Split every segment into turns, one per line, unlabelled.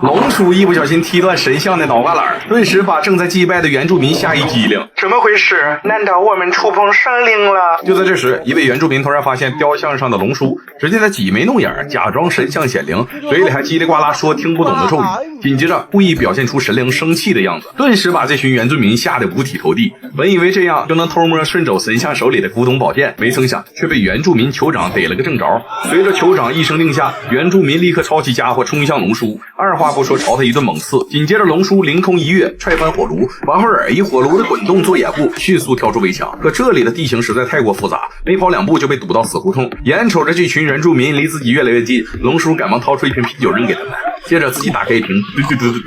龙叔一不小心踢断神像的脑瓜篮，顿时把正在祭拜的原住民吓一激灵。
怎么回事？难道我们触碰生灵了？
就在这时，一位原住民突然发现雕像上的龙叔，只见他挤眉弄眼，假装神像显灵，嘴里还叽里呱啦说听不懂的咒语，紧接着故意表现出神灵生气的样子，顿时把这群原住民吓得五体投地。本以为这样就能偷摸顺走神像手里的古董宝剑，没成想却被原住民酋长逮了个正着。随着酋长一声令下，原住民立刻抄起家伙冲向龙叔，二话不说朝他一顿猛刺。紧接着龙叔凌空一跃，踹翻火炉，王赫尔以火炉的滚动做掩护，迅速跳出围墙。可这里的地形实在太过复杂，没跑2步就被堵到死胡同。眼瞅着这群原住民离自己越来越近，龙叔赶忙掏出一瓶啤酒扔给他们，接着自己打开一瓶，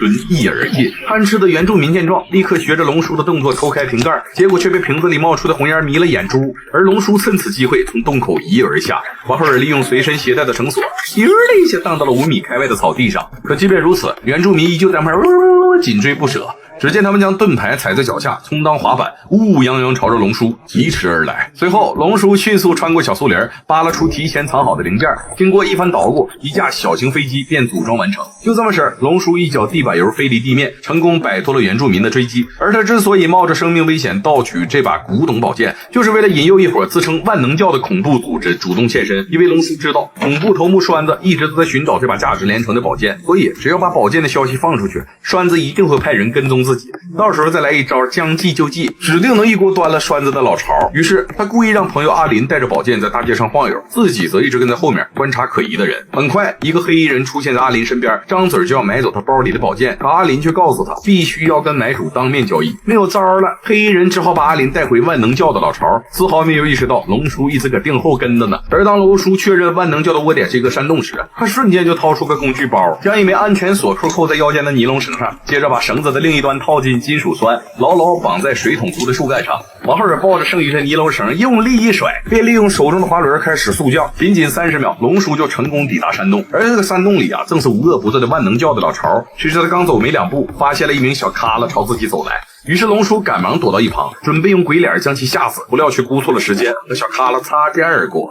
吨一饮而尽。贪吃的原住民见状，立刻学着龙叔的动作抽开瓶盖，结果却被瓶子里冒出的红烟迷了眼珠。而龙叔趁此机会从洞口一跃而下，王赫尔利用随身携带的绳索，一下荡到了5米开外的草地上。可即便如此，原住民依旧在旁边紧追不舍。只见他们将盾牌踩在脚下，充当滑板，乌泱泱朝着龙叔疾驰而来。随后，龙叔迅速穿过小树林，扒拉出提前藏好的零件，经过一番捣鼓，一架小型飞机便组装完成。就这么式，龙叔一脚地板油飞离地面，成功摆脱了原住民的追击。而他之所以冒着生命危险盗取这把古董宝剑，就是为了引诱一伙自称万能教的恐怖组织主动现身。因为龙叔知道恐怖头目栓子一直都在寻找这把价值连城的宝剑，所以只要把宝剑的消息放出去，栓子一定会派人跟踪自己，到时候再来一招将计就计，指定能一锅端了栓子的老巢。于是他故意让朋友阿林带着宝剑在大街上晃悠，自己则一直跟在后面观察可疑的人。很快，一个黑衣人出现在阿林身边，张嘴就要买走他包里的宝剑，可阿林却告诉他必须要跟买主当面交易。没有招了，黑衣人只好把阿林带回万能教的老巢，丝毫没有意识到龙叔一直搁腚后跟着呢。而当龙叔确认万能教的窝点是一个山洞时，他瞬间就掏出个工具包，将一枚安全锁扣在腰间的尼龙绳上，接着把绳子的另一端套进金属栓，牢牢绑在水桶粗的树干上。王浩尔抱着剩余的尼龙绳用力一甩，便利用手中的滑轮开始速降。仅仅30秒，龙叔就成功抵达山洞。而这个山洞里正是无恶不作的万能教的老巢。谁知他刚走没2步，发现了一名小咖了朝自己走来。于是龙叔赶忙躲到一旁，准备用鬼脸将其吓死，不料却估错了时间，和小咖了擦肩而过。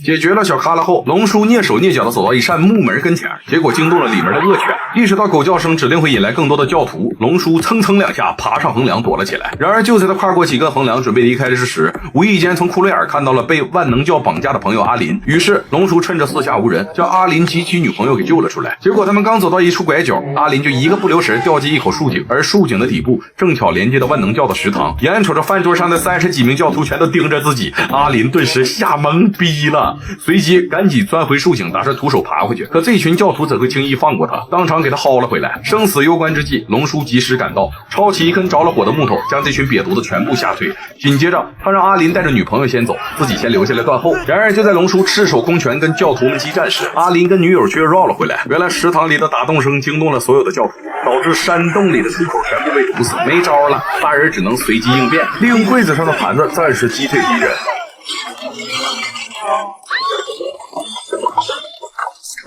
解决了小咖拉后，龙叔蹑手蹑脚地走到一扇木门跟前，结果惊动了里面的恶犬。意识到狗叫声指定会引来更多的教徒，龙叔蹭蹭2下爬上横梁躲了起来。然而就在他跨过几根横梁准备离开之时，无意间从窟窿眼看到了被万能教绑架的朋友阿林。于是龙叔趁着四下无人，将阿林及其女朋友给救了出来。结果他们刚走到一处拐角，阿林就一个不留神掉进一口竖井，而竖井的底部正巧连接到万能教的食堂。眼瞅着饭桌上的30几名教徒全都盯着自己，阿林顿时吓懵逼了，随即赶紧钻回竖井，打算徒手爬回去。可这群教徒怎会轻易放过他，当场给他薅了回来。生死攸关之际，龙叔及时赶到，抄起一根着了火的木头，将这群瘪犊子全部吓退。紧接着他让阿林带着女朋友先走，自己先留下来断后。然而就在龙叔赤手空拳跟教徒们激战时，阿林跟女友却绕了回来。原来食堂里的打洞声惊动了所有的教徒，导致山洞里的出口全部被堵死，没招了，大人只能随机应变，利用柜子上的盘子暂时击退敌人。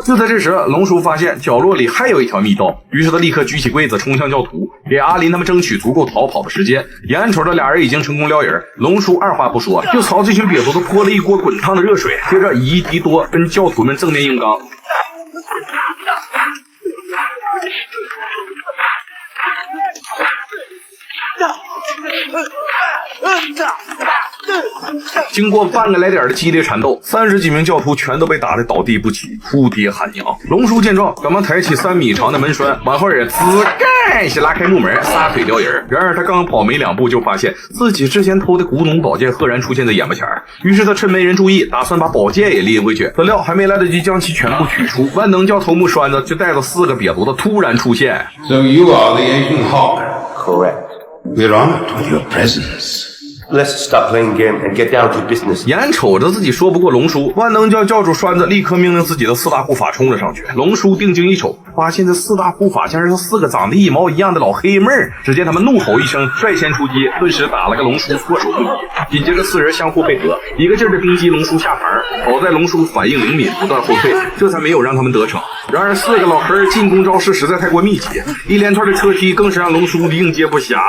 就在这时，龙叔发现角落里还有一条密道，于是他立刻举起柜子冲向教徒，给阿林他们争取足够逃跑的时间。眼瞅着俩人已经成功撩人，龙叔二话不说就朝这群瘪犊子泼了一锅滚烫的热水，接着以1敌多跟教徒们正面硬刚。经过半个来点的激烈缠斗，30几名教徒全都被打得倒地不起，哭爹喊娘。龙叔见状，赶忙抬起3米长的门栓，往后也滋干一下拉开木门，撒腿撩人。然而他刚跑没2步，就发现自己之前偷的古董宝剑赫然出现在眼巴前。于是他趁没人注意，打算把宝剑也拎回去。怎料还没来得及将其全部取出，万能教头目栓子就带着4个瘪犊子突然出现。
So you are the Asian Hawk?
Correct.
We're honored with your presence.
Let's stop playing game and get down to business.
眼瞅着自己说不过龙叔，万能教教主栓子立刻命令自己的4大护法冲了上去。龙叔定睛一瞅，发现这4大护法竟然是4个长得一毛一样的老黑妹儿。只见他们怒吼一声，率先出击，顿时打了个龙叔措手不及。紧接着4人相互配合，一个劲儿的逼击龙叔下盘。好在龙叔反应灵敏，不断后退，这才没有让他们得逞。然而4个老黑儿进攻招式实在太过密集，一连串的车踢更是让龙叔应接不暇。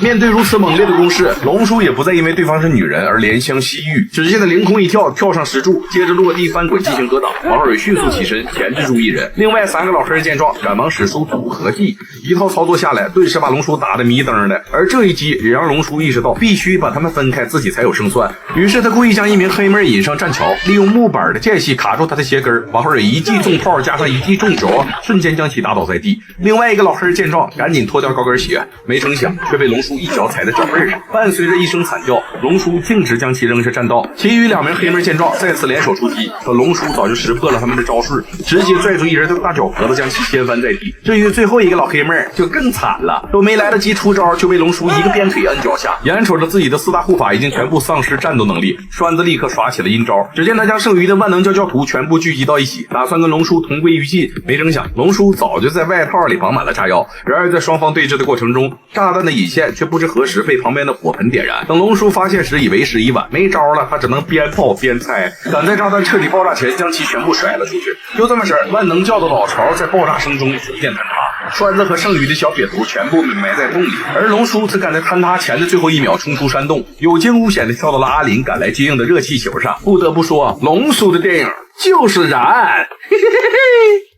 面对如此猛烈的攻势，龙叔也不再因为对方是女人而怜香惜玉，只见他凌空一跳，跳上石柱，接着落地翻滚进行格挡。王二伟迅速起身钳制住一人，另外3个老黑见状，赶忙使出组合技，一套操作下来，顿时把龙叔打得迷瞪的。而这一击也让龙叔意识到必须把他们分开，自己才有胜算。于是他故意将一名黑妹引上栈桥，利用木板的间隙卡住他的鞋跟。王二伟一记重炮加上一记重脚，瞬间将其打倒在地。另外一个老黑见状，赶紧脱掉高跟鞋，没成想却被龙叔一脚踩在脚背上，伴随着一声惨叫，龙叔径直将其扔下栈道。其余2名黑妹见状，再次联手出击，可龙叔早就识破了他们的招式，直接拽住一人的大脚脖子，将其掀翻在地。至于最后一个老黑妹就更惨了，都没来得及出招，就被龙叔一个鞭腿摁脚下。眼瞅着自己的4大护法已经全部丧失战斗能力，栓子立刻耍起了阴招。只见他将剩余的万能教徒全部聚集到一起，打算跟龙叔同归于尽。没成想龙叔早就在外套里绑满了炸药。然而在双方对峙的过程中，炸弹的引线却不知何时被旁边的火盆点燃。等龙叔发现时，已为时已晚，没招了，他只能边跑边猜，赶在炸弹彻底爆炸前将其全部甩了出去。就这么式，万能教的老巢在爆炸声中逐渐坍塌，栓子和剩余的小撇头全部埋在洞里，而龙叔则赶在坍塌前的最后1秒冲出山洞，有惊无险地跳到了阿林赶来接应的热气球上。不得不说，龙叔的电影就是燃，嘿嘿嘿嘿。